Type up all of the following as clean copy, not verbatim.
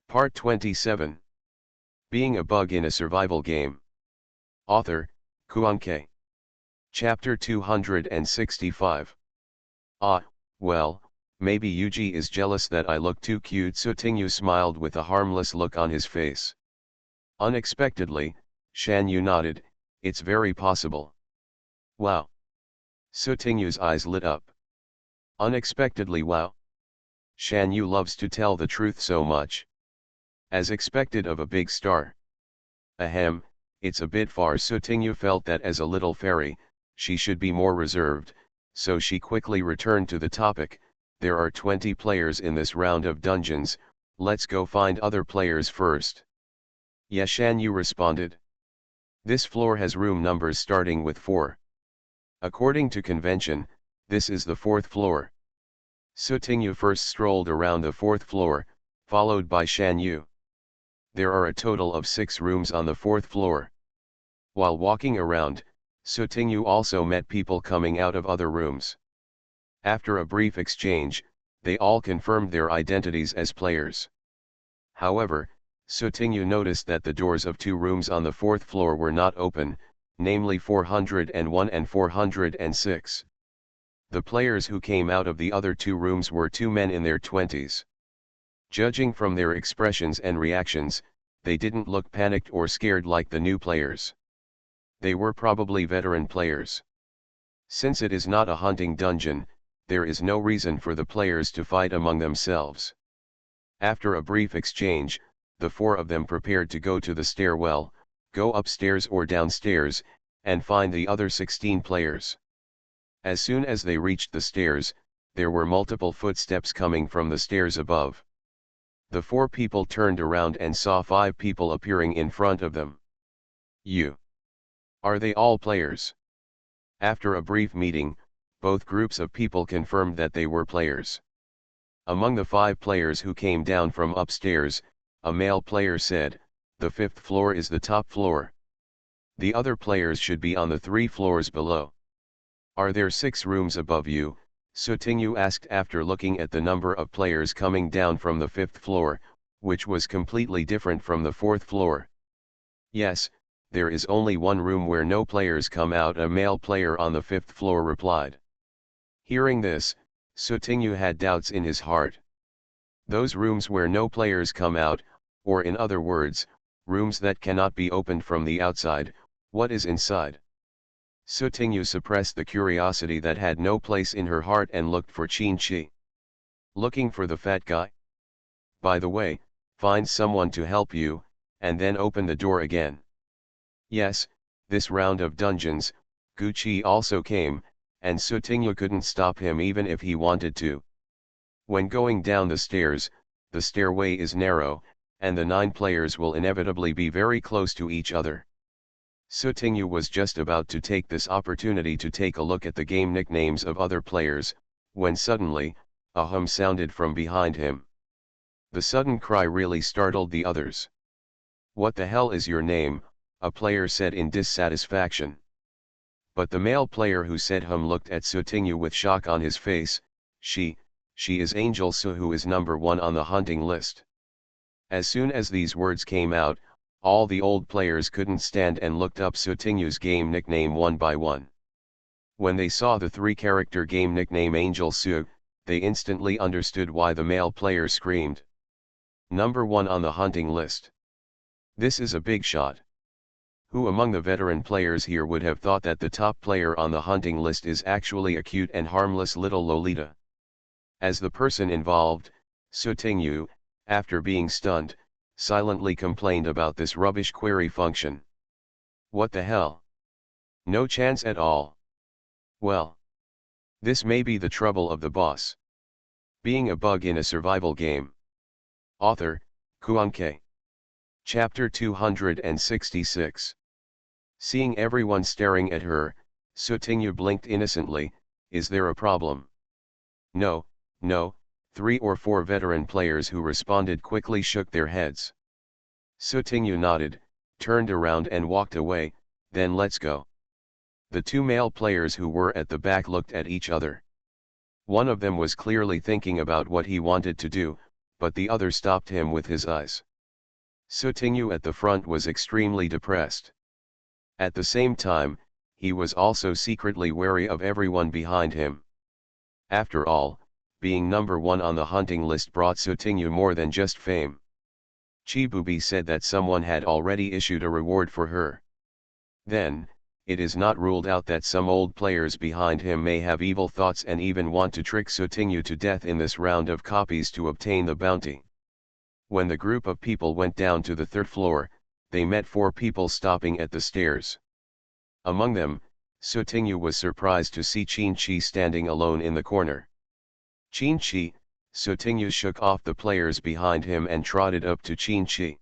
Part 27. Being a Bug in a Survival Game. Author, Kuanke. Chapter 265. Well, maybe Yuji is jealous that I look too cute. Sutingyu smiled with a harmless look on his face. Unexpectedly, Shanyu nodded, it's very possible. Wow. Sutingyu's eyes lit up. Unexpectedly wow. Shanyu loves to tell the truth so much. As expected of a big star. Ahem, it's a bit far. Sutingyu felt that as a little fairy, she should be more reserved, so she quickly returned to the topic. There are 20 players in this round of dungeons, let's go find other players first. Yes, Shanyu responded. This floor has room numbers starting with 4. According to convention, this is the 4th floor. Sutingyu first strolled around the 4th floor, followed by Shanyu. There are a total of 6 rooms on the 4th floor. While walking around, Sutingyu also met people coming out of other rooms. After a brief exchange, they all confirmed their identities as players. However, Sutingyu noticed that the doors of 2 rooms on the 4th floor were not open, namely 401 and 406. The players who came out of the other 2 rooms were 2 men in their 20s. Judging from their expressions and reactions, they didn't look panicked or scared like the new players. They were probably veteran players. Since it is not a hunting dungeon, there is no reason for the players to fight among themselves. After a brief exchange, the 4 of them prepared to go to the stairwell, go upstairs or downstairs, and find the other 16 players. As soon as they reached the stairs, there were multiple footsteps coming from the stairs above. The 4 people turned around and saw 5 people appearing in front of them. Are they all players? After a brief meeting, both groups of people confirmed that they were players. Among the 5 players who came down from upstairs, a male player said, the 5th floor is the top floor. The other players should be on the 3 floors below. Are there 6 rooms above you? Sutingyu asked after looking at the number of players coming down from the 5th floor, which was completely different from the 4th floor. Yes, there is only 1 room where no players come out, a male player on the 5th floor replied. Hearing this, Sutingyu had doubts in his heart. Those rooms where no players come out, or in other words, rooms that cannot be opened from the outside, what is inside? Sutingyu suppressed the curiosity that had no place in her heart and looked for Qin-Chi. Looking for the fat guy? By the way, find someone to help you, and then open the door again. Yes, this round of dungeons, Gucci also came, and Sutingyu couldn't stop him even if he wanted to. When going down the stairs, the stairway is narrow, and the 9 players will inevitably be very close to each other. Sutingyu was just about to take this opportunity to take a look at the game nicknames of other players, when suddenly, a hum sounded from behind him. The sudden cry really startled the others. What the hell is your name? A player said in dissatisfaction. But the male player who said hum looked at Sutingyu with shock on his face. She is Angel Su, who is number 1 on the hunting list. As soon as these words came out, all the old players couldn't stand and looked up Sutingyu's game nickname one by one. When they saw the 3-character game nickname Angel Su, they instantly understood why the male player screamed. Number 1 on the hunting list. This is a big shot. Who among the veteran players here would have thought that the top player on the hunting list is actually a cute and harmless little Lolita? As the person involved, Sutingyu, after being stunned, silently complained about this rubbish query function. What the hell? No chance at all. Well, this may be the trouble of the boss. Being a bug in a survival game. Author, Kuanke. Chapter 266. Seeing everyone staring at her, Sutingyu blinked innocently. Is there a problem? No, 3 or 4 veteran players who responded quickly shook their heads. Sutingyu nodded, turned around and walked away. Then let's go. The 2 male players who were at the back looked at each other. One of them was clearly thinking about what he wanted to do, but the other stopped him with his eyes. Sotinyu at the front was extremely depressed. At the same time, he was also secretly wary of everyone behind him. After all, being number one on the hunting list brought Sotinyu more than just fame. Chibubi said that someone had already issued a reward for her. Then, it is not ruled out that some old players behind him may have evil thoughts and even want to trick Sotinyu to death in this round of copies to obtain the bounty. When the group of people went down to the third floor, they met 4 people stopping at the stairs. Among them, Sotinyu was surprised to see Chin-Chi standing alone in the corner. Chin-Chi, Sotinyu shook off the players behind him and trotted up to Chin-Chi.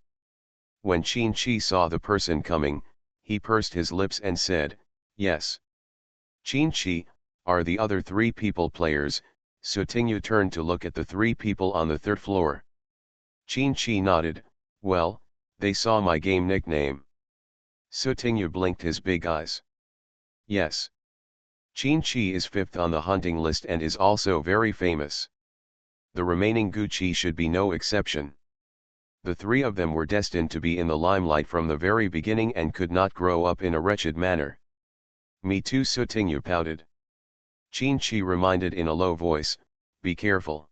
When Chin-Chi saw the person coming, he pursed his lips and said, "Yes." "Chin-Chi, are the other 3 people players?" Sotinyu turned to look at the 3 people on the third floor. Chin-Chi nodded, "Well, they saw my game nickname." Sotinyu blinked his big eyes. "Yes. Chin-Chi is 5th on the hunting list and is also very famous. The remaining Gucci should be no exception. The 3 of them were destined to be in the limelight from the very beginning and could not grow up in a wretched manner." "Me too," Sotinyu pouted. Chin-Chi reminded in a low voice, "Be careful."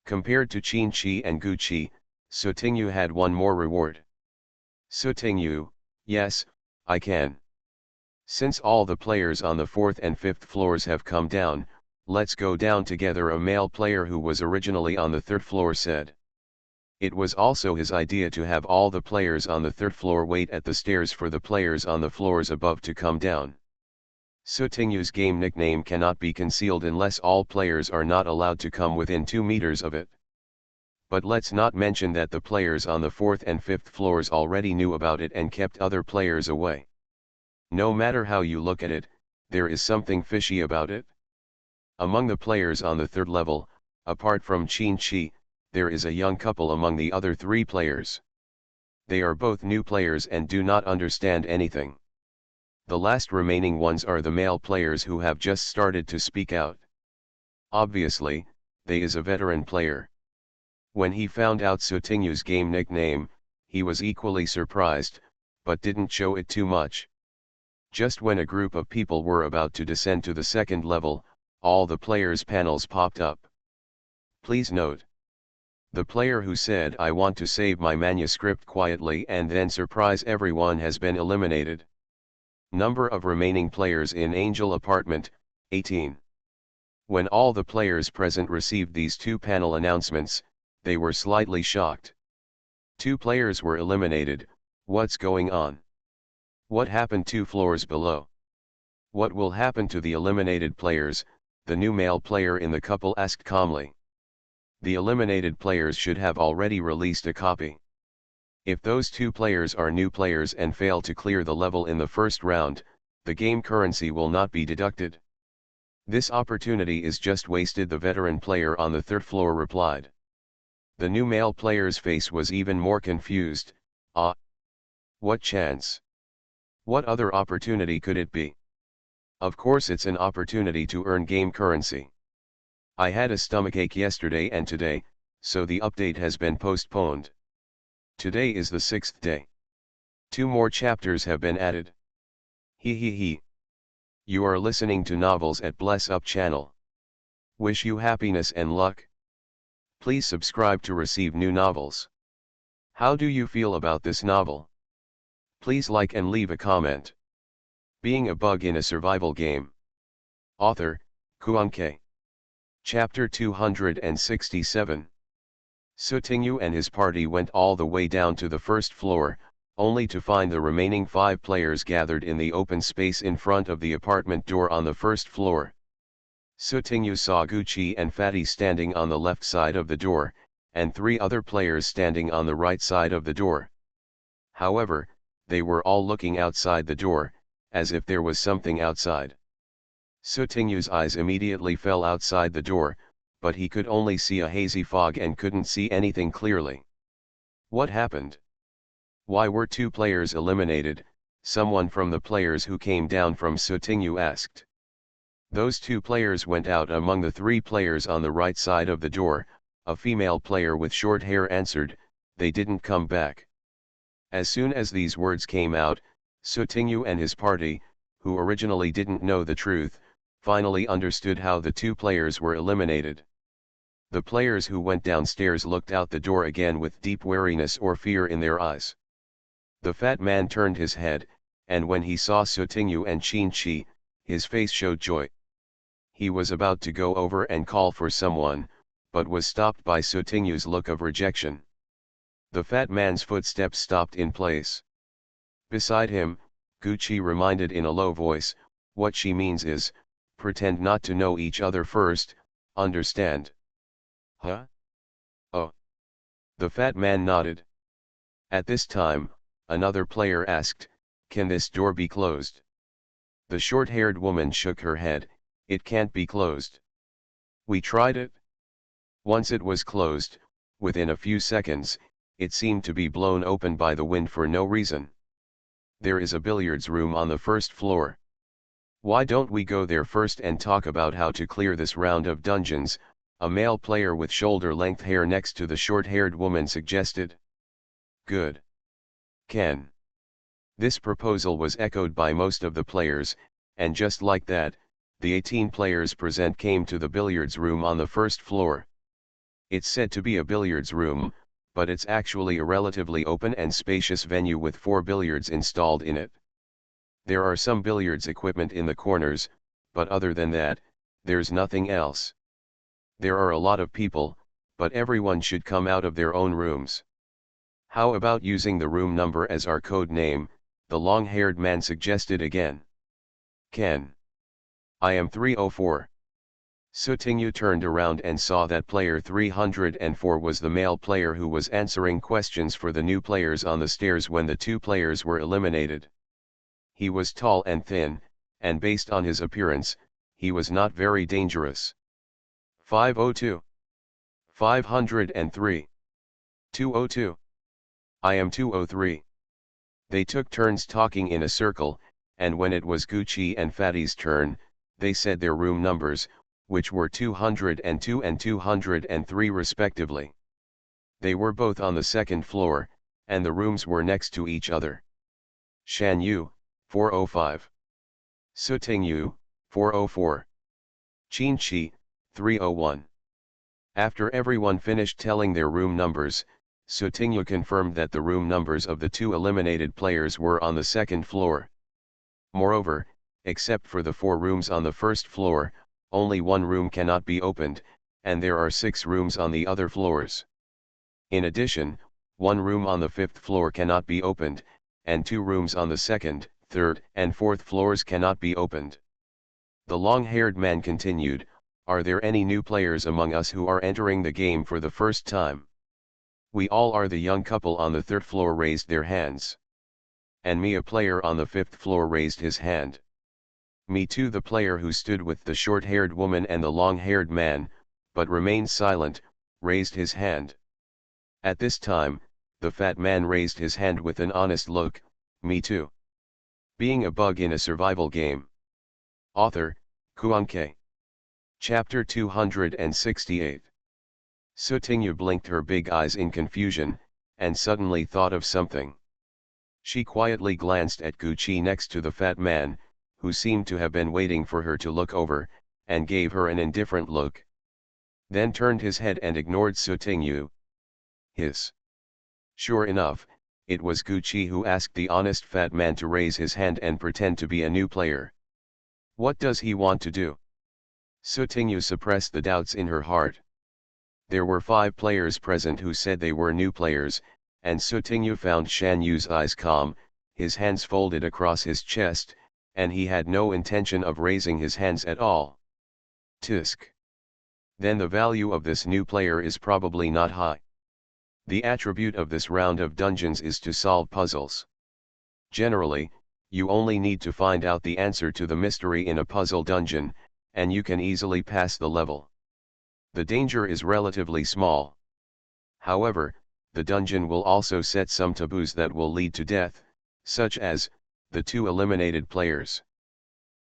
Compared to Chin-Chi and Gucci, Sotinyu had one more reward. Sotinyu, "Yes, I can. Since all the players on the 4th and 5th floors have come down, let's go down together," a male player who was originally on the 3rd floor said. It was also his idea to have all the players on the 3rd floor wait at the stairs for the players on the floors above to come down. Sotinyu's game nickname cannot be concealed unless all players are not allowed to come within 2 meters of it. But let's not mention that the players on the 4th and 5th floors already knew about it and kept other players away. No matter how you look at it, there is something fishy about it. Among the players on the 3rd level, apart from Chin-Chi, there is a young couple among the other 3 players. They are both new players and do not understand anything. The last remaining ones are the male players who have just started to speak out. Obviously, they is a veteran player. When he found out Sotinyu's game nickname, he was equally surprised, but didn't show it too much. Just when a group of people were about to descend to the 2nd level, all the players' panels popped up. Please note. The player who said "I want to save my manuscript quietly and then surprise everyone" has been eliminated. Number of remaining players in Angel Apartment, 18. When all the players present received these 2 panel announcements, they were slightly shocked. 2 players were eliminated. What's going on? What happened 2 floors below? What will happen to the eliminated players? The new male player in the couple asked calmly. The eliminated players should have already released a copy. If those 2 players are new players and fail to clear the level in the 1st round, the game currency will not be deducted. This opportunity is just wasted, the veteran player on the 3rd floor replied. The new male player's face was even more confused. "Ah? What chance? What other opportunity could it be? Of course it's an opportunity to earn game currency. I had a stomachache yesterday and today, so the update has been postponed. Today is the 6th day. 2 more chapters have been added. He. You are listening to Novels at Bless Up channel. Wish you happiness and luck. Please subscribe to receive new novels. How do you feel about this novel? Please like and leave a comment. Being a bug in a survival game. Author, Kuanke. Chapter 267. Sotinyu and his party went all the way down to the 1st floor, only to find the remaining 5 players gathered in the open space in front of the apartment door on the 1st floor. Sotinyu saw Gucci and Fatty standing on the left side of the door, and 3 other players standing on the right side of the door. However, they were all looking outside the door, as if there was something outside. Sotinyu's eyes immediately fell outside the door, but he could only see a hazy fog and couldn't see anything clearly. What happened? Why were 2 players eliminated? Someone from the players who came down from Sotinyu asked. Those 2 players went out among the 3 players on the right side of the door, A female player with short hair answered, "They didn't come back." As soon as these words came out, Sutinyu and his party, who originally didn't know the truth, finally understood how the two players were eliminated. The players who went downstairs looked out the door again with deep wariness or fear in their eyes. The fat man turned his head, and when he saw Sutinyu and Qin-Chi, his face showed joy. He was about to go over and call for someone, but was stopped by Sutinyu's look of rejection. The fat man's footsteps stopped in place. Beside him, Gucci reminded in a low voice, "What she means is, pretend not to know each other first, understand?" "Huh? Oh." The fat man nodded. At this time, another player asked, "Can this door be closed?" The short-haired woman shook her head, "It can't be closed. We tried it. Once it was closed, within a few seconds, it seemed to be blown open by the wind for no reason. There is a billiards room on the first floor. Why don't we go there first and talk about how to clear this round of dungeons?" A male player with shoulder-length hair next to the short-haired woman suggested. "Good. Ken." This proposal was echoed by most of the players, and just like that, the 18 players present came to the billiards room on the first floor. It's said to be a billiards room, but it's actually a relatively open and spacious venue with 4 billiards installed in it. There are some billiards equipment in the corners, but other than that, there's nothing else. There are a lot of people, but everyone should come out of their own rooms. How about using the room number as our code name? The long-haired man suggested again. Ken. I am 304. Sutinyu turned around and saw that player 304 was the male player who was answering questions for the new players on the stairs when the two players were eliminated. He was tall and thin, and based on his appearance, he was not very dangerous. 502. 503. 202. I am 203. They took turns talking in a circle, and when it was Gucci and Fatty's turn, they said their room numbers, which were 202 and 203 respectively. They were both on the second floor, and the rooms were next to each other. Shan Yu, 405. Sutingyu, 404. Qin-Chi, 301. After everyone finished telling their room numbers, Sutingyu confirmed that the room numbers of the two eliminated players were on the second floor. Moreover, except for the 4 rooms on the first floor, only one room cannot be opened, and there are 6 rooms on the other floors. In addition, one room on the 5th floor cannot be opened, and 2 rooms on the 2nd, 3rd, and 4th floors cannot be opened. The long-haired man continued, "Are there any new players among us who are entering the game for the first time?" "We all are." The young couple on the 3rd floor raised their hands. "And me," a player on the 5th floor raised his hand. "Me too." The player who stood with the short-haired woman and the long-haired man, but remained silent, raised his hand. At this time, the fat man raised his hand with an honest look, "Me too." Being a bug in a survival game. Author, Kuanke. Chapter 268. Sutingyu blinked her big eyes in confusion, and suddenly thought of something. She quietly glanced at Gucci next to the fat man, who seemed to have been waiting for her to look over, and gave her an indifferent look. Then turned his head and ignored Sutingyu. Hiss. Sure enough, it was Gucci who asked the honest fat man to raise his hand and pretend to be a new player. What does he want to do? Sutingyu suppressed the doubts in her heart. There were 5 players present who said they were new players, and Sutingyu found Shan Yu's eyes calm, his hands folded across his chest, and he had no intention of raising his hands at all. Tisk. Then the value of this new player is probably not high. The attribute of this round of dungeons is to solve puzzles. Generally, you only need to find out the answer to the mystery in a puzzle dungeon, and you can easily pass the level. The danger is relatively small. However, the dungeon will also set some taboos that will lead to death, such as the 2 eliminated players.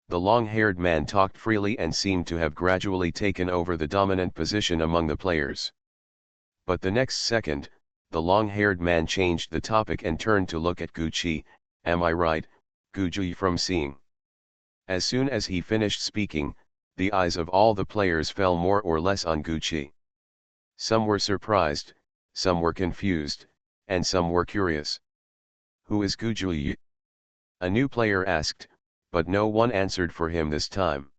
The long-haired man talked freely and seemed to have gradually taken over the dominant position among the players. But the next second, the long-haired man changed the topic and turned to look at Gucci. Am I right, Gucci from seeing? As soon as he finished speaking, the eyes of all the players fell more or less on Gucci. Some were surprised, some were confused, and some were curious. Who is Gucci? A new player asked, but no one answered for him this time.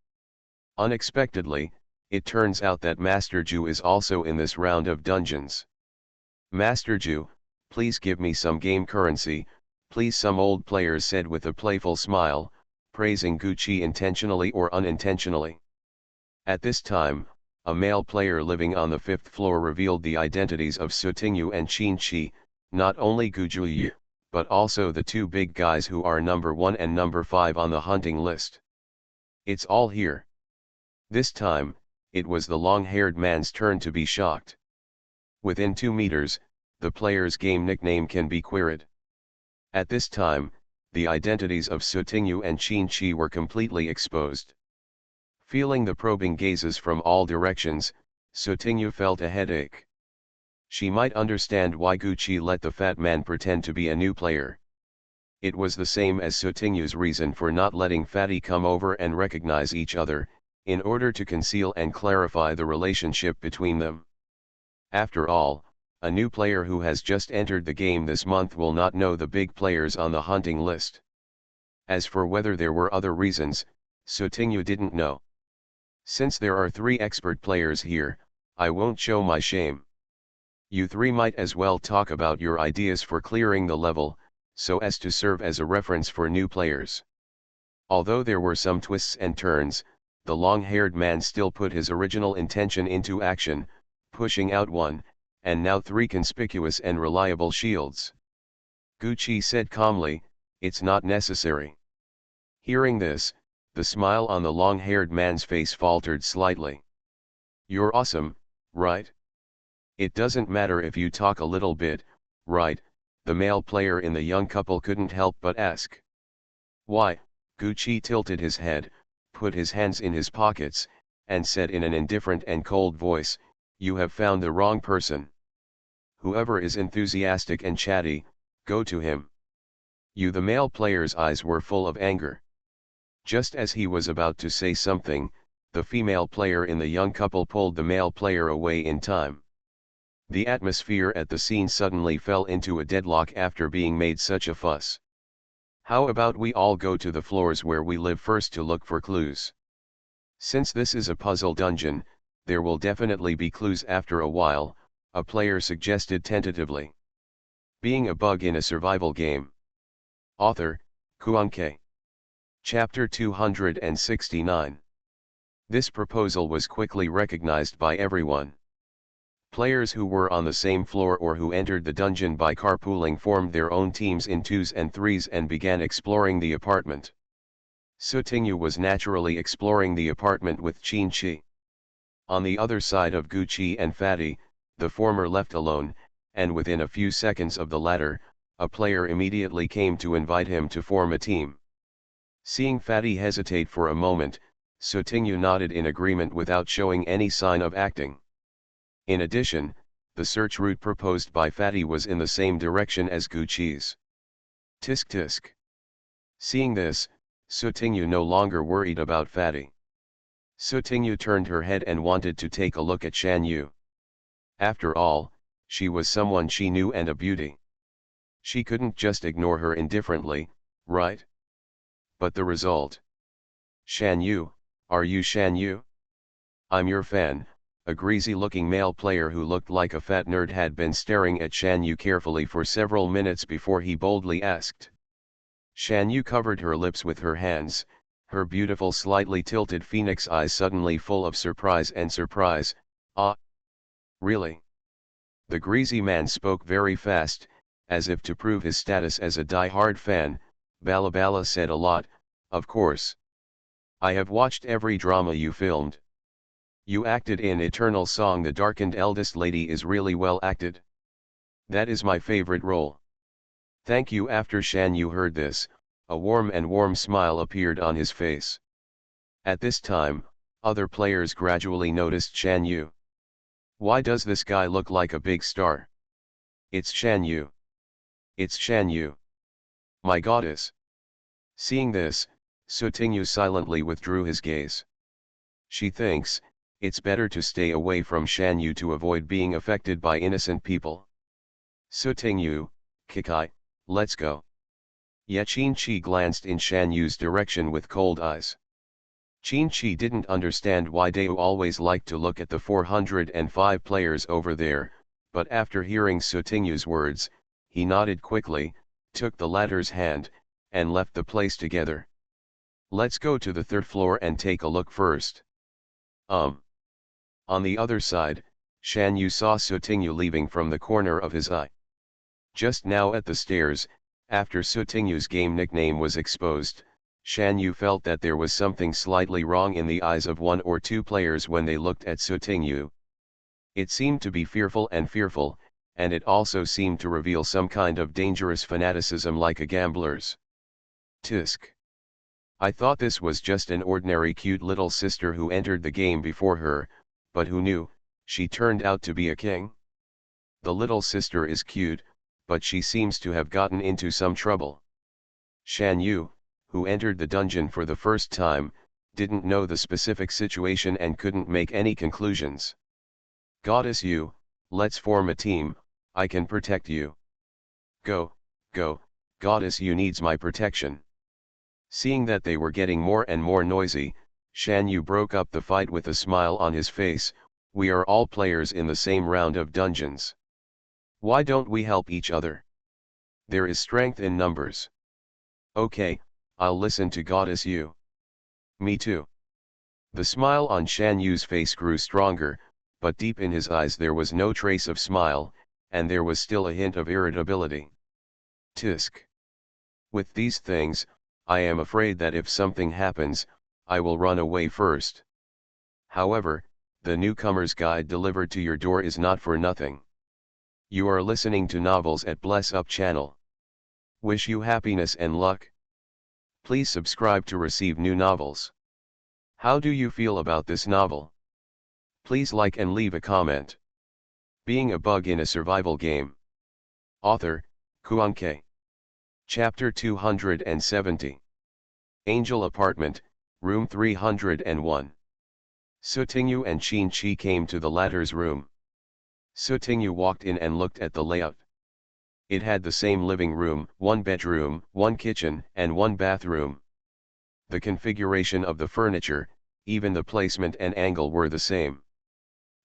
Unexpectedly, it turns out that Master Ju is also in this round of dungeons. Master Ju, please give me some game currency, please, some old players said with a playful smile, praising Gucci intentionally or unintentionally. At this time, a male player living on the 5th floor revealed the identities of Sutingyu and Qinchi, not only Gucci, but also the two big guys who are number 1 and number 5 on the hunting list. It's all here. This time, it was the long-haired man's turn to be shocked. Within 2 meters, the player's game nickname can be queried. At this time, the identities of Sutingyu and Qinchi were completely exposed. Feeling the probing gazes from all directions, Sutingyu felt a headache. She might understand why Gucci let the fat man pretend to be a new player. It was the same as Sutingyu's reason for not letting Fatty come over and recognize each other, in order to conceal and clarify the relationship between them. After all, a new player who has just entered the game this month will not know the big players on the hunting list. As for whether there were other reasons, Sutingyu didn't know. Since there are 3 expert players here, I won't show my shame. You 3 might as well talk about your ideas for clearing the level, so as to serve as a reference for new players. Although there were some twists and turns, the long-haired man still put his original intention into action, pushing out 1, and now 3 conspicuous and reliable shields. Gucci said calmly, "It's not necessary." Hearing this, the smile on the long-haired man's face faltered slightly. "You're awesome, right? It doesn't matter if you talk a little bit, right?" the male player in the young couple couldn't help but ask. "Why?" Gucci tilted his head, put his hands in his pockets, and said in an indifferent and cold voice, "You have found the wrong person. Whoever is enthusiastic and chatty, go to him." "You." The male player's eyes were full of anger. Just as he was about to say something, the female player in the young couple pulled the male player away in time. The atmosphere at the scene suddenly fell into a deadlock after being made such a fuss. "How about we all go to the floors where we live first to look for clues? Since this is a puzzle dungeon, there will definitely be clues after a while," a player suggested tentatively. Being a bug in a survival game. Author, Kuanke. Chapter 269. This proposal was quickly recognized by everyone. Players who were on the same floor or who entered the dungeon by carpooling formed their own teams in 2s and 3s and began exploring the apartment. Sutingyu was naturally exploring the apartment with Qinchi. On the other side of Gucci and Fatty, the former left alone, and within a few seconds of the latter, a player immediately came to invite him to form a team. Seeing Fatty hesitate for a moment, Sutingyu nodded in agreement without showing any sign of acting. In addition, the search route proposed by Fatty was in the same direction as Gucci's. Tisk tisk. Seeing this, Sutingyu no longer worried about Fatty. Sutingyu turned her head and wanted to take a look at Shan Yu. After all, she was someone she knew and a beauty. She couldn't just ignore her indifferently, right? But the result. "Shan Yu, are you Shan Yu? I'm your fan." A greasy-looking male player who looked like a fat nerd had been staring at Shan Yu carefully for several minutes before he boldly asked. Shan Yu covered her lips with her hands, her beautiful slightly tilted phoenix eyes suddenly full of surprise and surprise. "Ah? Really?" The greasy man spoke very fast, as if to prove his status as a die-hard fan. "Balabala said a lot, of course. I have watched every drama you filmed. You acted in Eternal Song. The Darkened Eldest Lady is really well acted. That is my favorite role. Thank you." After Shan Yu heard this, a warm smile appeared on his face. At this time, other players gradually noticed Shan Yu. Why does this guy look like a big star? It's Shan Yu. It's Shan Yu. My goddess. Seeing this, Sutingyu silently withdrew his gaze. She thinks, it's better to stay away from Shan Yu to avoid being affected by innocent people. Sutingyu, Kikai, let's go. Qin Chi glanced in Shan Yu's direction with cold eyes. Qin Chi didn't understand why Dao always liked to look at the 405 players over there, but after hearing Sutingyu's words, he nodded quickly, took the latter's hand, and left the place together. Let's go to the third floor and take a look first. On the other side, Shan Yu saw Sutingyu leaving from the corner of his eye. Just now at the stairs, after Sutingyu's game nickname was exposed, Shan Yu felt that there was something slightly wrong in the eyes of one or two players when they looked at Sutingyu. It seemed to be fearful, and it also seemed to reveal some kind of dangerous fanaticism like a gambler's. Tisk. I thought this was just an ordinary cute little sister who entered the game before her, but who knew, she turned out to be a king? The little sister is cute, but she seems to have gotten into some trouble. Shan Yu, who entered the dungeon for the first time, didn't know the specific situation and couldn't make any conclusions. Goddess Yu, let's form a team, I can protect you. Go, Goddess Yu needs my protection. Seeing that they were getting more and more noisy, Shan Yu broke up the fight with a smile on his face. We are all players in the same round of dungeons. Why don't we help each other? There is strength in numbers. Okay, I'll listen to Goddess Yu. Me too. The smile on Shan Yu's face grew stronger, but deep in his eyes there was no trace of smile, and there was still a hint of irritability. Tisk. With these things, I am afraid that if something happens, I will run away first. However, the newcomer's guide delivered to your door is not for nothing. You are listening to Novels at Bless Up channel. Wish you happiness and luck. Please subscribe to receive new novels. How do you feel about this novel? Please like and leave a comment. Being a bug in a survival game. Author, Kuanke. Chapter 270. Angel Apartment, Room 301. Sutingyu and Qin Chi came to the latter's room. Sutingyu walked in and looked at the layout. It had the same living room, one bedroom, one kitchen, and one bathroom. The configuration of the furniture, even the placement and angle were the same.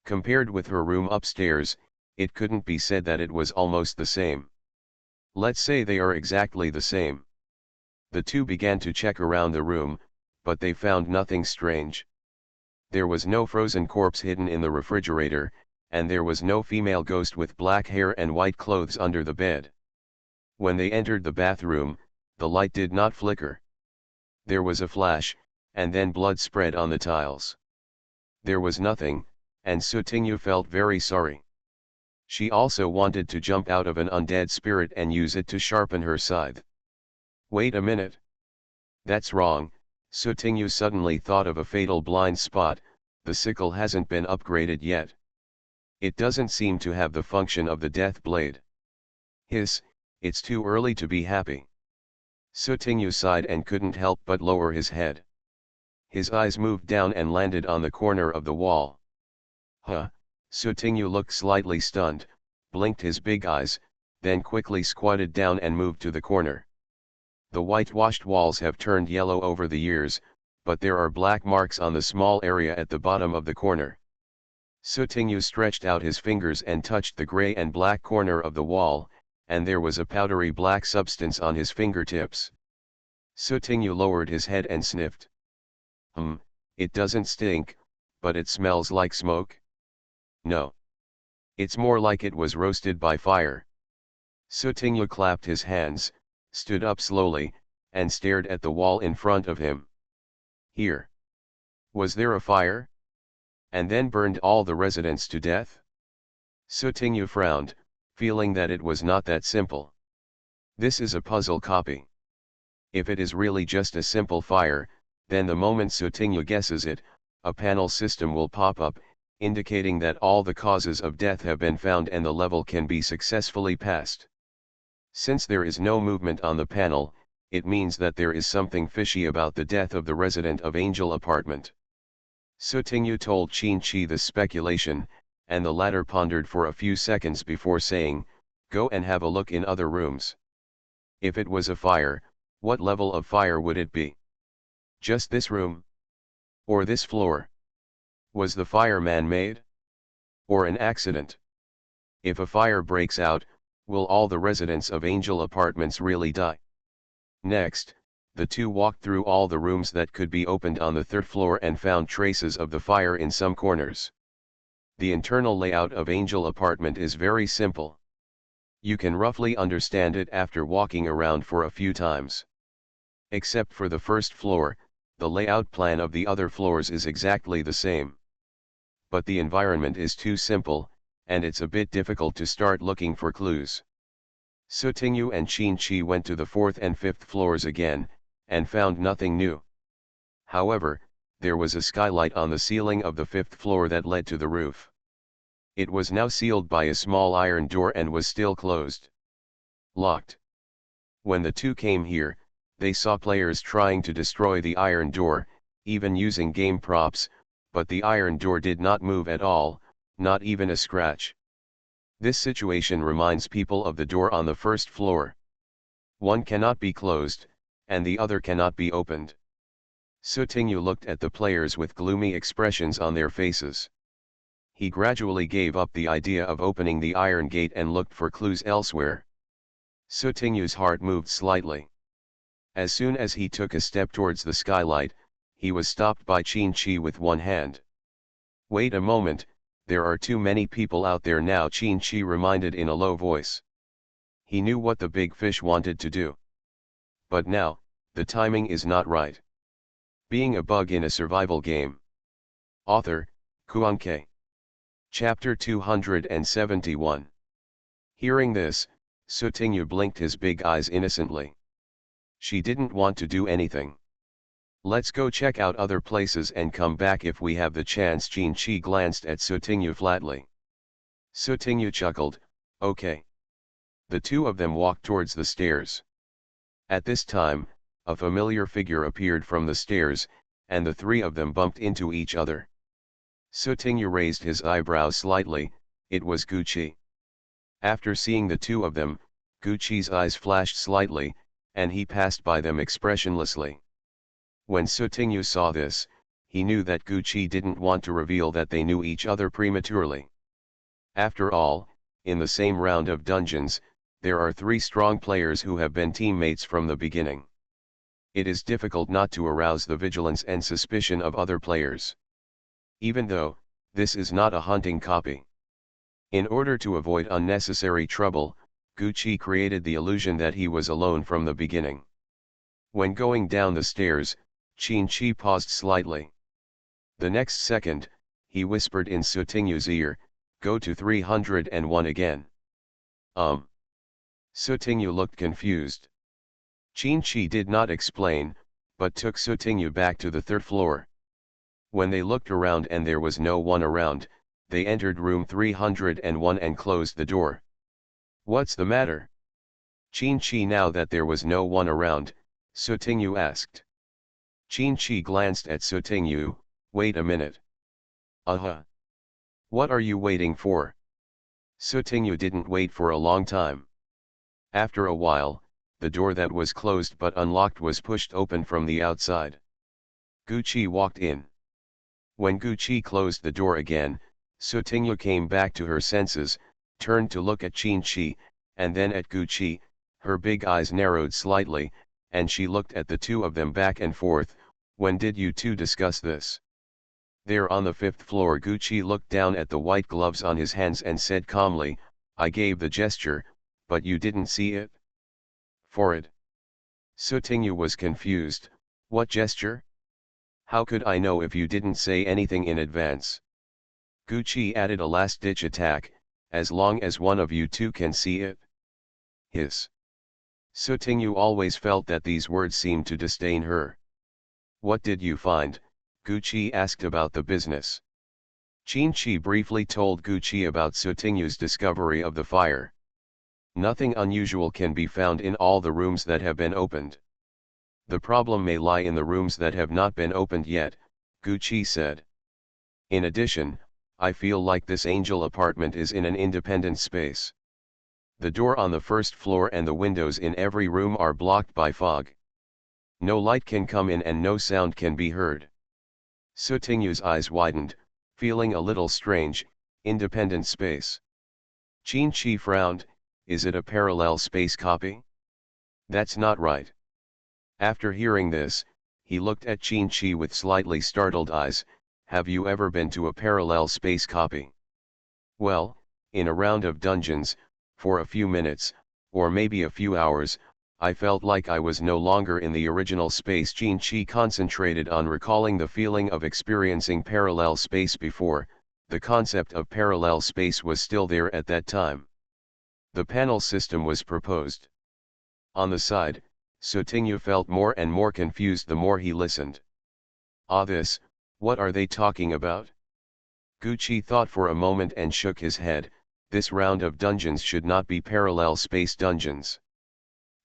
Compared with her room upstairs, it couldn't be said that it was almost the same. Let's say they are exactly the same. The two began to check around the room, but they found nothing strange. There was no frozen corpse hidden in the refrigerator, and there was no female ghost with black hair and white clothes under the bed. When they entered the bathroom, the light did not flicker. There was a flash, and then blood spread on the tiles. There was nothing, and Sutingyu felt very sorry. She also wanted to jump out of an undead spirit and use it to sharpen her scythe. Wait a minute. That's wrong. Sutingyu suddenly thought of a fatal blind spot. The sickle hasn't been upgraded yet. It doesn't seem to have the function of the death blade. It's too early to be happy. Sutingyu sighed and couldn't help but lower his head. His eyes moved down and landed on the corner of the wall. Huh? Sutingyu looked slightly stunned, blinked his big eyes, then quickly squatted down and moved to the corner. The whitewashed walls have turned yellow over the years, but there are black marks on the small area at the bottom of the corner. Sutingyu stretched out his fingers and touched the gray and black corner of the wall, and there was a powdery black substance on his fingertips. Sutingyu lowered his head and sniffed. It doesn't stink, but it smells like smoke. No. It's more like it was roasted by fire. Sutingyu clapped his hands, stood up slowly, and stared at the wall in front of him. Here. Was there a fire? And then burned all the residents to death? Sutingyu frowned, feeling that it was not that simple. This is a puzzle copy. If it is really just a simple fire, then the moment Sutingyu guesses it, a panel system will pop up, indicating that all the causes of death have been found and the level can be successfully passed. Since there is no movement on the panel, it means that there is something fishy about the death of the resident of Angel Apartment. Sutingyu told Qin-Chi this speculation, and the latter pondered for a few seconds before saying, "Go and have a look in other rooms. If it was a fire, what level of fire would it be? Just this room? Or this floor? Was the fire man-made? Or an accident? If a fire breaks out, will all the residents of Angel Apartments really die?" Next, the two walked through all the rooms that could be opened on the third floor and found traces of the fire in some corners. The internal layout of Angel Apartment is very simple. You can roughly understand it after walking around for a few times. Except for the first floor, the layout plan of the other floors is exactly the same. But the environment is too simple, and it's a bit difficult to start looking for clues. Sutingyu and Qin-Chi went to the fourth and fifth floors again, and found nothing new. However, there was a skylight on the ceiling of the fifth floor that led to the roof. It was now sealed by a small iron door and was still closed. Locked. When the two came here, they saw players trying to destroy the iron door, even using game props, but the iron door did not move at all, not even a scratch. This situation reminds people of the door on the first floor. One cannot be closed, and the other cannot be opened. Sutingyu looked at the players with gloomy expressions on their faces. He gradually gave up the idea of opening the iron gate and looked for clues elsewhere. Sutingyu's heart moved slightly. As soon as he took a step towards the skylight, he was stopped by Qin-Chi with one hand. "Wait a moment, there are too many people out there now," Qin-Chi reminded in a low voice. He knew what the big fish wanted to do. But now, the timing is not right. Being a bug in a survival game. Author, Kuan-Kei. Chapter 271. Hearing this, Sutingyu blinked his big eyes innocently. She didn't want to do anything. "Let's go check out other places and come back if we have the chance." Qin-Chi glanced at Sutingyu flatly. Sutingyu chuckled, "Okay." The two of them walked towards the stairs. At this time, a familiar figure appeared from the stairs, and the three of them bumped into each other. Sutingyu raised his eyebrows slightly. It was Gucci. After seeing the two of them, Gucci's eyes flashed slightly, and he passed by them expressionlessly. When Sutingyu saw this, he knew that Gucci didn't want to reveal that they knew each other prematurely. After all, in the same round of dungeons, there are three strong players who have been teammates from the beginning. It is difficult not to arouse the vigilance and suspicion of other players. Even though, this is not a hunting copy. In order to avoid unnecessary trouble, Gucci created the illusion that he was alone from the beginning. When going down the stairs, Qin-Chi paused slightly. The next second, he whispered in Sutingyu's ear, "Go to 301 again." Sutingyu looked confused. Qin-Chi did not explain, but took Sutingyu back to the third floor. When they looked around and there was no one around, they entered room 301 and closed the door. "What's the matter?" Qin-Chi, now that there was no one around, Sutingyu asked. Qin-Chi glanced at Sutingyu. "Wait a minute." What are you waiting for?" Sutingyu didn't wait for a long time. After a while, the door that was closed but unlocked was pushed open from the outside. Gucci walked in. When Gucci closed the door again, Sutingyu came back to her senses, turned to look at Qin-Chi, and then at Gucci. Her big eyes narrowed slightly, and she looked at the two of them back and forth. "When did you two discuss this?" "There on the fifth floor." Gucci looked down at the white gloves on his hands and said calmly, "I gave the gesture, but you didn't see it?" "For it?" Sutingyu was confused. "What gesture? How could I know if you didn't say anything in advance?" Gucci added a last-ditch attack, "As long as one of you two can see it." Hiss. Sutingyu always felt that these words seemed to disdain her. "What did you find?" Gucci asked. "About the business." Qin briefly told Guqi about Sutingyu's discovery of the fire. Nothing unusual can be found in all the rooms that have been opened. The problem may lie in the rooms that have not been opened yet, Guqi said. In addition, I feel like this angel apartment is in an independent space. The door on the first floor and the windows in every room are blocked by fog. No light can come in and no sound can be heard. Sutingyu's eyes widened, feeling a little strange. Independent space. Qin frowned. Is it a parallel space copy? That's not right. After hearing this, he looked at Qin with slightly startled eyes. Have you ever been to a parallel space copy? Well, in a round of dungeons, for a few minutes, or maybe a few hours, I felt like I was no longer in the original space. Qin concentrated on recalling the feeling of experiencing parallel space before. The concept of parallel space was still there at that time. The panel system was proposed. On the side, Sutingyu felt more and more confused the more he listened. What are they talking about? Guqi thought for a moment and shook his head. This round of dungeons should not be parallel space dungeons.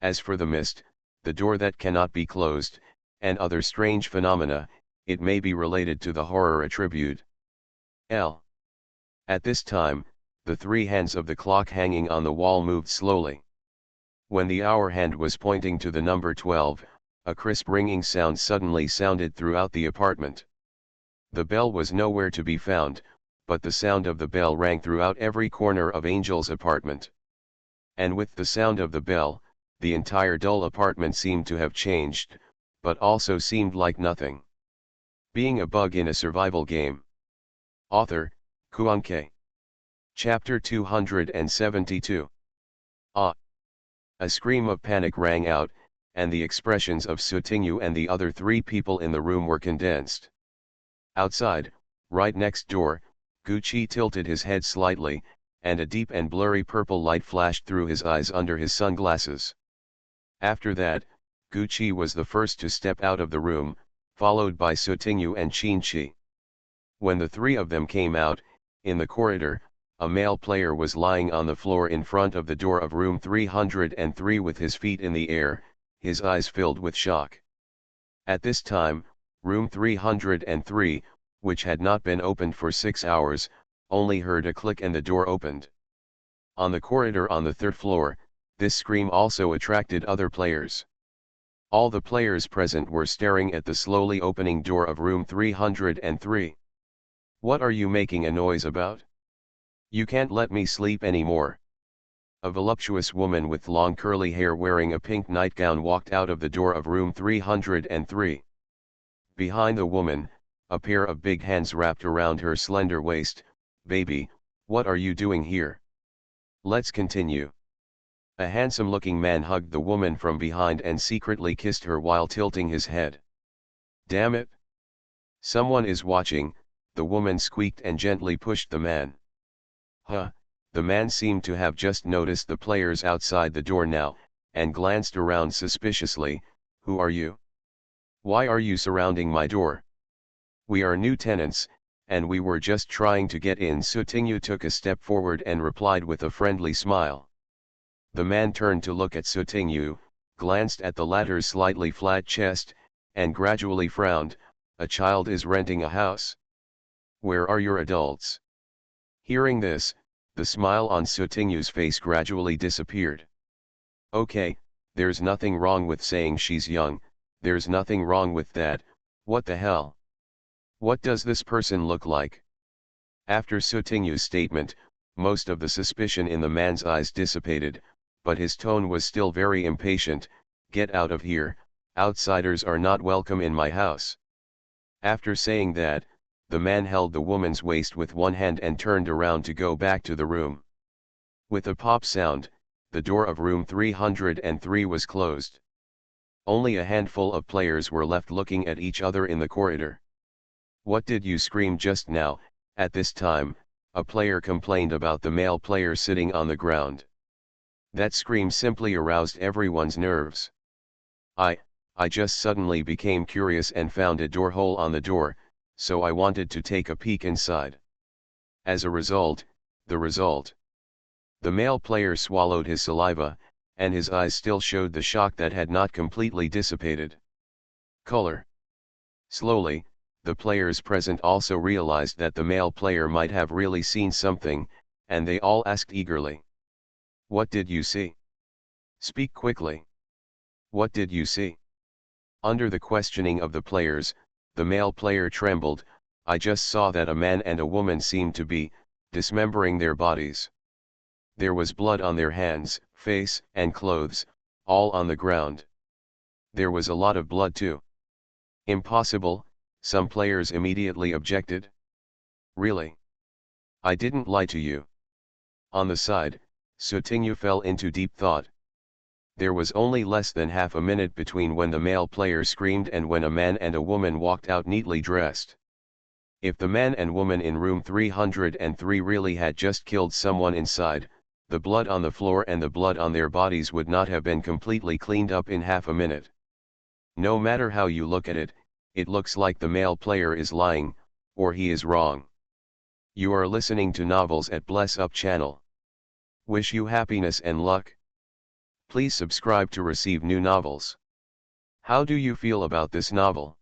As for the mist, the door that cannot be closed, and other strange phenomena, it may be related to the horror attribute. At this time, the three hands of the clock hanging on the wall moved slowly. When the hour hand was pointing to the number 12, a crisp ringing sound suddenly sounded throughout the apartment. The bell was nowhere to be found, but the sound of the bell rang throughout every corner of Angel's apartment. And with the sound of the bell, the entire dull apartment seemed to have changed, but also seemed like nothing. Being a bug in a survival game. Author, Kuanke. Chapter 272. A scream of panic rang out, and the expressions of Sutingyu and the other three people in the room were condensed. Outside, right next door, Guqi tilted his head slightly, and a deep and blurry purple light flashed through his eyes under his sunglasses. After that, Guqi was the first to step out of the room, followed by Sutingyu and Qin. When the three of them came out, in the corridor, a male player was lying on the floor in front of the door of room 303 with his feet in the air, his eyes filled with shock. At this time, room 303, which had not been opened for 6 hours, only heard a click and the door opened. On the corridor on the third floor, this scream also attracted other players. All the players present were staring at the slowly opening door of room 303. What are you making a noise about? You can't let me sleep anymore. A voluptuous woman with long curly hair wearing a pink nightgown walked out of the door of room 303. Behind the woman, a pair of big hands wrapped around her slender waist. Baby, what are you doing here? Let's continue. A handsome-looking man hugged the woman from behind and secretly kissed her while tilting his head. Damn it! Someone is watching, the woman squeaked and gently pushed the man. The man seemed to have just noticed the players outside the door now, and glanced around suspiciously. Who are you? Why are you surrounding my door? We are new tenants, and we were just trying to get in. Sutingyu took a step forward and replied with a friendly smile. The man turned to look at Sutingyu, glanced at the latter's slightly flat chest, and gradually frowned. A child is renting a house. Where are your adults? Hearing this, the smile on Sutingyu's face gradually disappeared. Okay, there's nothing wrong with saying she's young, there's nothing wrong with that. What the hell? What does this person look like? After Sutingyu's statement, most of the suspicion in the man's eyes dissipated, but his tone was still very impatient. Get out of here, outsiders are not welcome in my house. After saying that, the man held the woman's waist with one hand and turned around to go back to the room. With a pop sound, the door of room 303 was closed. Only a handful of players were left looking at each other in the corridor. What did you scream just now? At this time, a player complained about the male player sitting on the ground. That scream simply aroused everyone's nerves. I just suddenly became curious and found a door hole on the door, so I wanted to take a peek inside. As a result, the result. The male player swallowed his saliva, and his eyes still showed the shock that had not completely dissipated. Color. Slowly, the players present also realized that the male player might have really seen something, and they all asked eagerly. What did you see? Speak quickly. What did you see? Under the questioning of the players, the male player trembled. I just saw that a man and a woman seemed to be dismembering their bodies. There was blood on their hands, face, and clothes, all on the ground. There was a lot of blood too. Impossible, some players immediately objected. Really? I didn't lie to you. On the side, Sutinyu fell into deep thought. There was only less than half a minute between when the male player screamed and when a man and a woman walked out neatly dressed. If the man and woman in room 303 really had just killed someone inside, the blood on the floor and the blood on their bodies would not have been completely cleaned up in half a minute. No matter how you look at it, it looks like the male player is lying, or he is wrong. You are listening to Novels at Bless Up channel. Wish you happiness and luck. Please subscribe to receive new novels. How do you feel about this novel?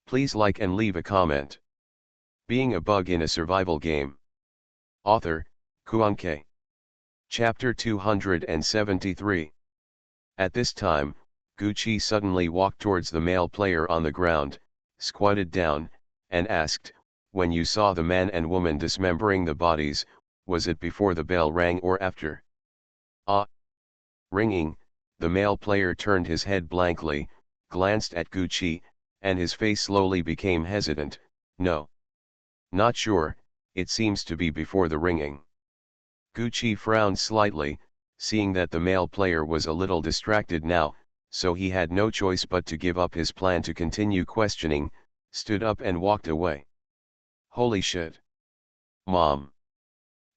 Please like and leave a comment. Being a bug in a survival game. Author, Kuanke. Chapter 273. At this time, Gucci suddenly walked towards the male player on the ground, squatted down, and asked, when you saw the man and woman dismembering the bodies, was it before the bell rang or after? Ringing, the male player turned his head blankly, glanced at Gucci, and his face slowly became hesitant. No. Not sure, it seems to be before the ringing. Gucci frowned slightly, seeing that the male player was a little distracted now, so he had no choice but to give up his plan to continue questioning, stood up and walked away. Holy shit. Mom.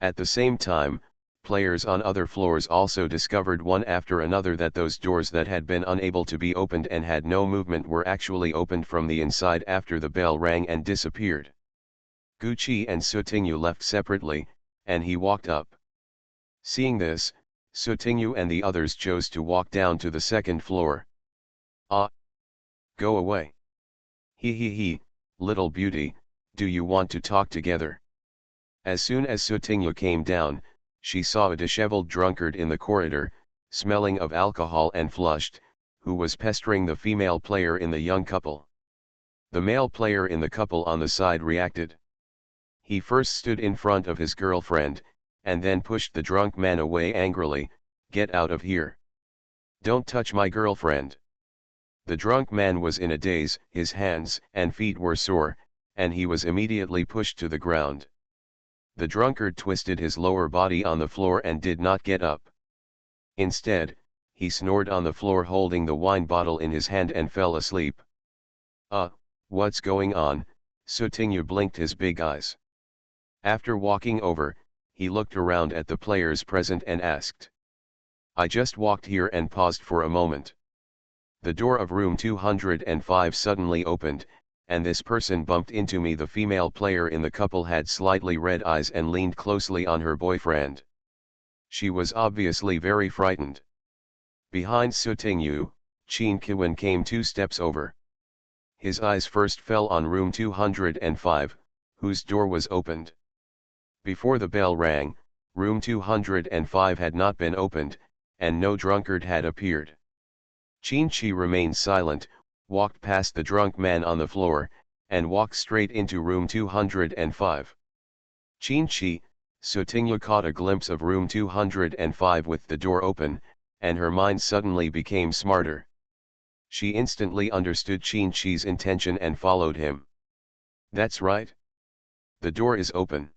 At the same time, players on other floors also discovered one after another that those doors that had been unable to be opened and had no movement were actually opened from the inside after the bell rang and disappeared. Gucci and Sutinyu left separately, and he walked up. Seeing this, Sutinyu and the others chose to walk down to the second floor. Go away. He, little beauty, do you want to talk together? As soon as Sutinyu came down, she saw a disheveled drunkard in the corridor, smelling of alcohol and flushed, who was pestering the female player in the young couple. The male player in the couple on the side reacted. He first stood in front of his girlfriend, and then pushed the drunk man away angrily. Get out of here. Don't touch my girlfriend. The drunk man was in a daze, his hands and feet were sore, and he was immediately pushed to the ground. The drunkard twisted his lower body on the floor and did not get up. Instead, he snored on the floor holding the wine bottle in his hand and fell asleep. What's going on? Sutinyu blinked his big eyes. After walking over, he looked around at the players present and asked. I just walked here and paused for a moment. The door of room 205 suddenly opened, and this person bumped into me. The female player in the couple had slightly red eyes and leaned closely on her boyfriend. She was obviously very frightened. Behind Sutinyu, Qin Kiwen came 2 steps over. His eyes first fell on room 205, whose door was opened. Before the bell rang, room 205 had not been opened, and no drunkard had appeared. Qin Chi remained silent, walked past the drunk man on the floor, and walked straight into room 205. Qin Chi, Sutinyu caught a glimpse of room 205 with the door open, and her mind suddenly became smarter. She instantly understood Qin Chi's intention and followed him. That's right. The door is open.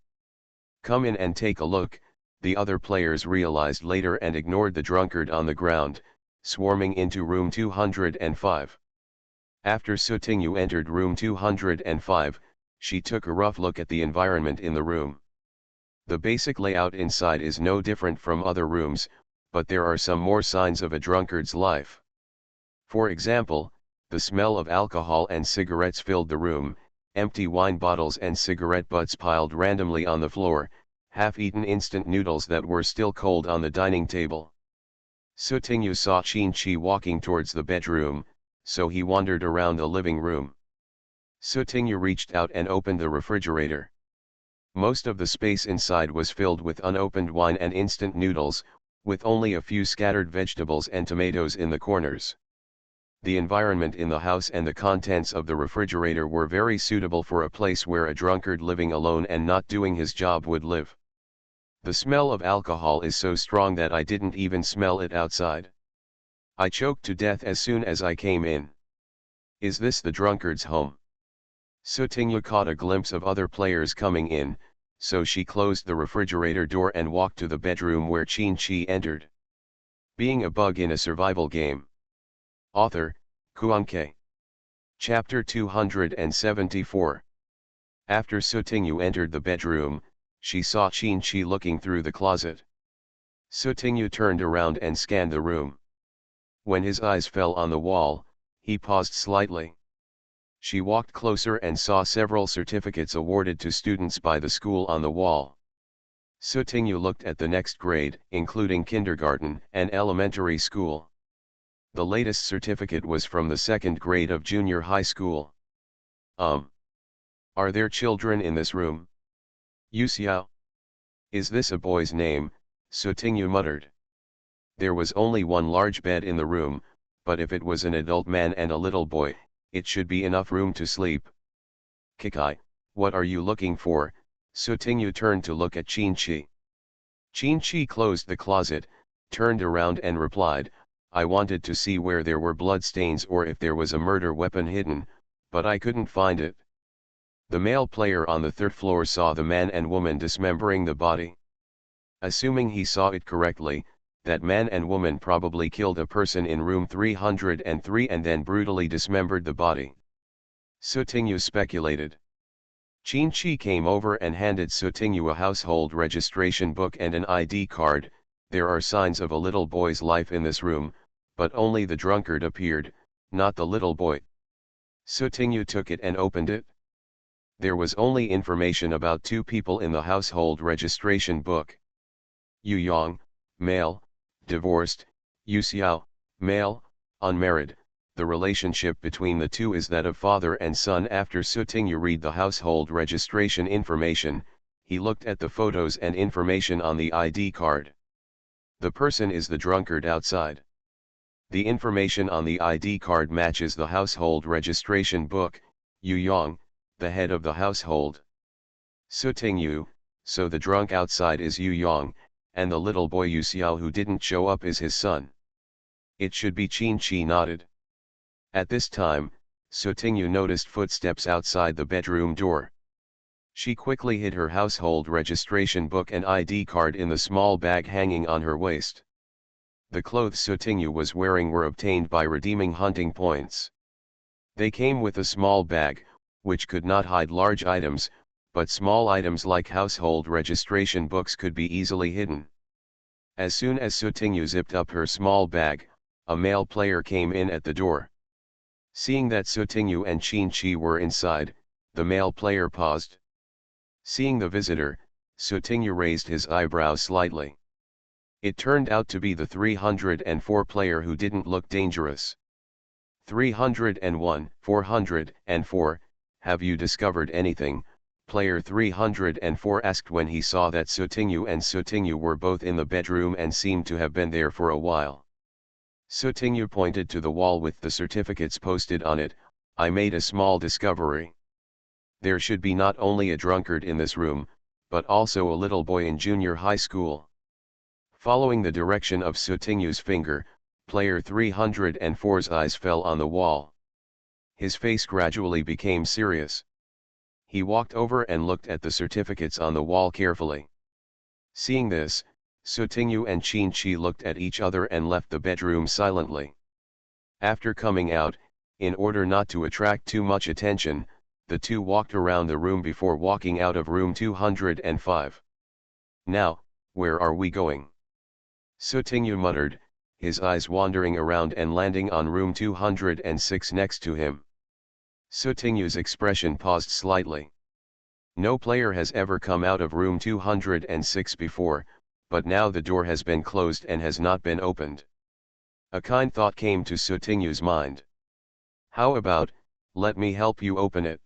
Come in and take a look, the other players realized later and ignored the drunkard on the ground, swarming into room 205. After Sutinyu entered room 205, she took a rough look at the environment in the room. The basic layout inside is no different from other rooms, but there are some more signs of a drunkard's life. For example, the smell of alcohol and cigarettes filled the room, empty wine bottles and cigarette butts piled randomly on the floor, half-eaten instant noodles that were still cold on the dining table. Sutingyu saw Qin-Chi walking towards the bedroom, so he wandered around the living room. Sutingyu reached out and opened the refrigerator. Most of the space inside was filled with unopened wine and instant noodles, with only a few scattered vegetables and tomatoes in the corners. The environment in the house and the contents of the refrigerator were very suitable for a place where a drunkard living alone and not doing his job would live. The smell of alcohol is so strong that I didn't even smell it outside. I choked to death as soon as I came in. Is this the drunkard's home? Sutingyu caught a glimpse of other players coming in, so she closed the refrigerator door and walked to the bedroom where Qin-Chi entered. Being a bug in a survival game. Author, Kuan-Kei. Chapter 274. After Sutingyu entered the bedroom, she saw Qin-Chi looking through the closet. Sutingyu turned around and scanned the room. When his eyes fell on the wall, he paused slightly. She walked closer and saw several certificates awarded to students by the school on the wall. Sutingyu looked at the next grade, including kindergarten and elementary school. The latest certificate was from the second grade of junior high school. Are there children in this room? Yu Xiao. Is this a boy's name? Sutingyu muttered. There was only one large bed in the room, but if it was an adult man and a little boy, it should be enough room to sleep. Kikai, what are you looking for? Sutingyu turned to look at Qin-Chi. Qin-Chi closed the closet, turned around and replied, I wanted to see where there were blood stains or if there was a murder weapon hidden, but I couldn't find it. The male player on the third floor saw the man and woman dismembering the body. Assuming he saw it correctly, that man and woman probably killed a person in room 303 and then brutally dismembered the body. Sutingyu speculated. Qin-Chi came over and handed Sutingyu a household registration book and an ID card. There are signs of a little boy's life in this room, but only the drunkard appeared, not the little boy. Sutingyu took it and opened it. There was only information about two people in the household registration book. Yu Yang, male, divorced, Yu Xiao, male, unmarried. The relationship between the two is that of father and son. After Sutingyu read the household registration information, he looked at the photos and information on the ID card. The person is the drunkard outside. The information on the ID card matches the household registration book. Yu Yang, the head of the household. Sutingyu, so the drunk outside is Yu Yang, and the little boy Yu Xiao who didn't show up is his son. It should be. Qin-Chi nodded. At this time, Sutingyu noticed footsteps outside the bedroom door. She quickly hid her household registration book and ID card in the small bag hanging on her waist. The clothes Sutingyu was wearing were obtained by redeeming hunting points. They came with a small bag, which could not hide large items, but small items like household registration books could be easily hidden. As soon as Sutingyu zipped up her small bag, a male player came in at the door. Seeing that Sutingyu and Qin-Chi were inside, the male player paused. Seeing the visitor, Sutingyu raised his eyebrows slightly. It turned out to be the 304 player who didn't look dangerous. 301, 404, have you discovered anything? Player 304 asked when he saw that Sutingyu were both in the bedroom and seemed to have been there for a while. Sutingyu pointed to the wall with the certificates posted on it. I made a small discovery. There should be not only a drunkard in this room, but also a little boy in junior high school. Following the direction of Sutingyu's finger, player 304's eyes fell on the wall. His face gradually became serious. He walked over and looked at the certificates on the wall carefully. Seeing this, Sutingyu and Qin-Chi looked at each other and left the bedroom silently. After coming out, in order not to attract too much attention, the two walked around the room before walking out of room 205. Now, where are we going? Sutingyu muttered, his eyes wandering around and landing on room 206 next to him. Sutingu's expression paused slightly. No player has ever come out of room 206 before, but now the door has been closed and has not been opened. A kind thought came to Sutingu's mind. How about, let me help you open it?